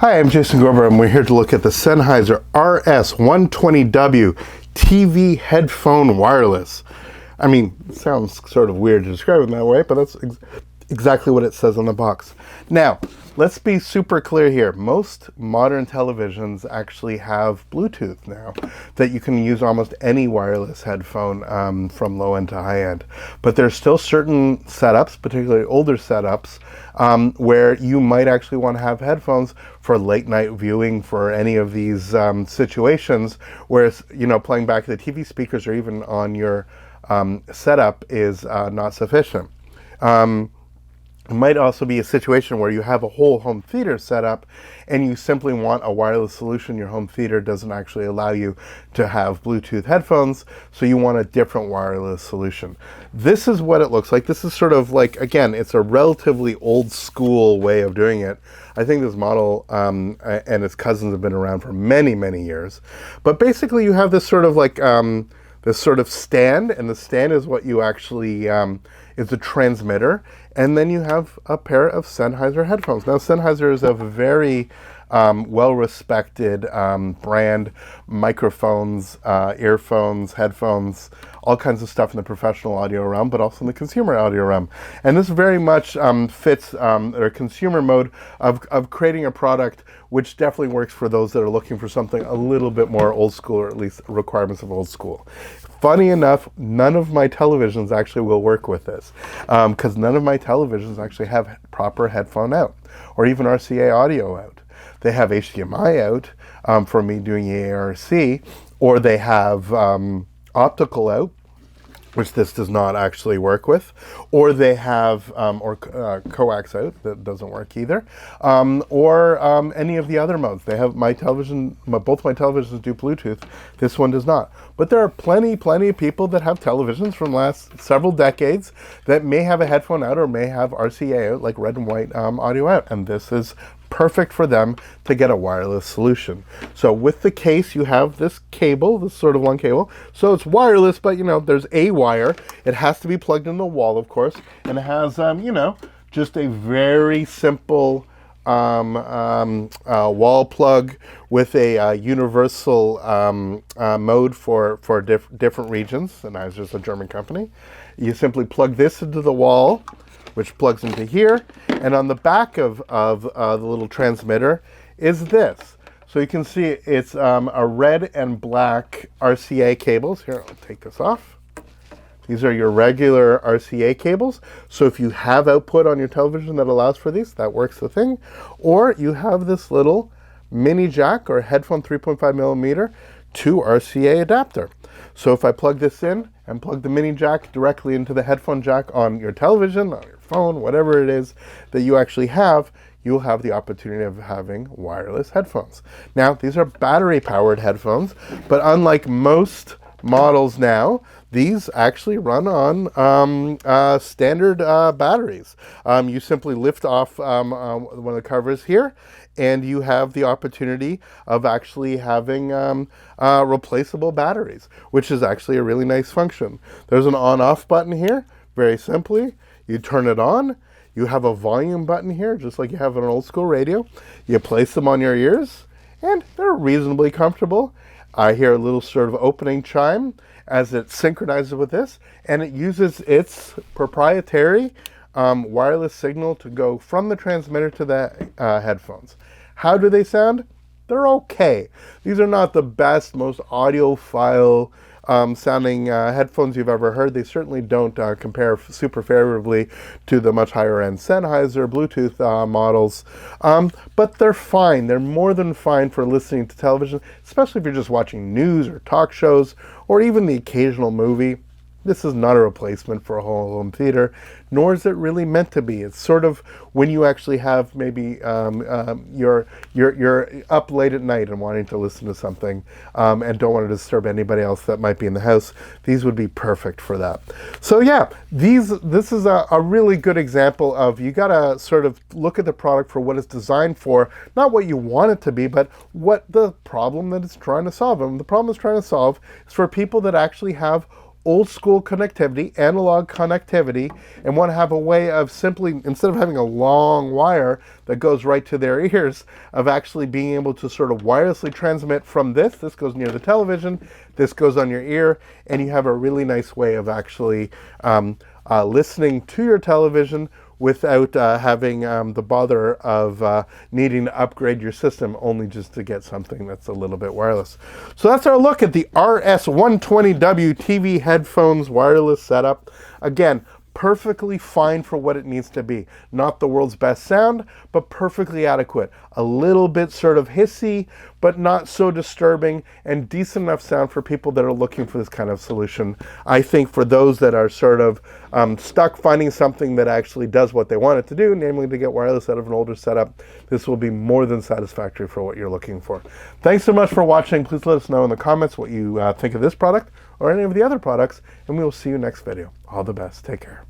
Hi, I'm Jason Gorber, and we're here to look at the Sennheiser RS 120W TV headphone wireless. I mean, it sounds sort of weird to describe it that way, but that's exactly what it says on the box. Now, let's be super clear here. Most modern televisions actually have Bluetooth now, that you can use almost any wireless headphone from low end to high end. But there's still certain setups, particularly older setups, where you might actually want to have headphones for late night viewing, for any of these situations where, playing back the TV speakers or even on your setup is not sufficient. It might also be a situation where you have a whole home theater set up and you simply want a wireless solution. Your home theater doesn't actually allow you to have Bluetooth headphones, so you want a different wireless solution. This is what it looks like. This is sort of like, again, it's a relatively old school way of doing it. I think this model and its cousins have been around for many, many years. But basically you have this sort of like this sort of stand, and the stand is what you actually is a transmitter, and then you have a pair of Sennheiser headphones. Now, Sennheiser is a very well-respected brand. Microphones, earphones, headphones, all kinds of stuff in the professional audio realm, but also in the consumer audio realm. And this very much fits their consumer mode of creating a product which definitely works for those that are looking for something a little bit more old school, or at least requirements of old school. Funny enough, none of my televisions actually will work with this, because none of my televisions actually have proper headphone out, or even RCA audio out. They have HDMI out for me doing ARC, or they have optical out, which this does not actually work with, or they have coax out, that doesn't work either, or any of the other modes. They have my television, both my televisions do Bluetooth. This one does not. But there are plenty of people that have televisions from last several decades that may have a headphone out or may have RCA out, like red and white audio out, and this is perfect for them to get a wireless solution. So with the case, you have this cable, this sort of long cable. So it's wireless, but there's a wire. It has to be plugged in the wall, of course, and it has just a very simple wall plug with a universal mode for different regions. Sennheiser is a German company. You simply plug this into the wall, which plugs into here, and on the back of the little transmitter is this. So you can see it's a red and black RCA cables. Here, I'll take this off. These are your regular RCA cables. So if you have output on your television that allows for these, that works the thing. Or you have this little mini jack or headphone 3.5 millimeter to RCA adapter. So if I plug this in and plug the mini jack directly into the headphone jack on your television, on your phone, whatever it is that you actually have, you'll have the opportunity of having wireless headphones. Now, these are battery-powered headphones, but unlike most models now, these actually run on standard batteries. You simply lift off one of the covers here, and you have the opportunity of actually having replaceable batteries, which is actually a really nice function. There's an on-off button here, very simply. You turn it on. You have a volume button here, just like you have on an old school radio. You place them on your ears, and they're reasonably comfortable. I hear a little sort of opening chime as it synchronizes with this, and it uses its proprietary wireless signal to go from the transmitter to the headphones. How do they sound? They're okay. These are not the best, most audiophile sounding headphones you've ever heard. They certainly don't compare super favorably to the much higher end Sennheiser Bluetooth models, but they're fine. They're more than fine for listening to television, especially if you're just watching news or talk shows or even the occasional movie. This is not a replacement for a whole home theater, nor is it really meant to be. It's sort of when you actually have maybe you're up late at night and wanting to listen to something and don't want to disturb anybody else that might be in the house. These would be perfect for that. So yeah, this is a really good example of, you got to sort of look at the product for what it's designed for, not what you want it to be, but what the problem that it's trying to solve. And the problem it's trying to solve is for people that actually have old school connectivity, analog connectivity, and want to have a way of simply, instead of having a long wire that goes right to their ears, of actually being able to sort of wirelessly transmit from this goes near the television, this goes on your ear, and you have a really nice way of actually listening to your television without having the bother of needing to upgrade your system only just to get something that's a little bit wireless. So that's our look at the RS120W TV headphones wireless setup. Again, perfectly fine for what it needs to be. Not the world's best sound, but perfectly adequate. A little bit sort of hissy, but not so disturbing, and decent enough sound for people that are looking for this kind of solution. I think for those that are sort of stuck finding something that actually does what they want it to do, namely to get wireless out of an older setup, this will be more than satisfactory for what you're looking for. Thanks so much for watching. Please let us know in the comments what you think of this product or any of the other products, and we will see you next video. All the best. Take care.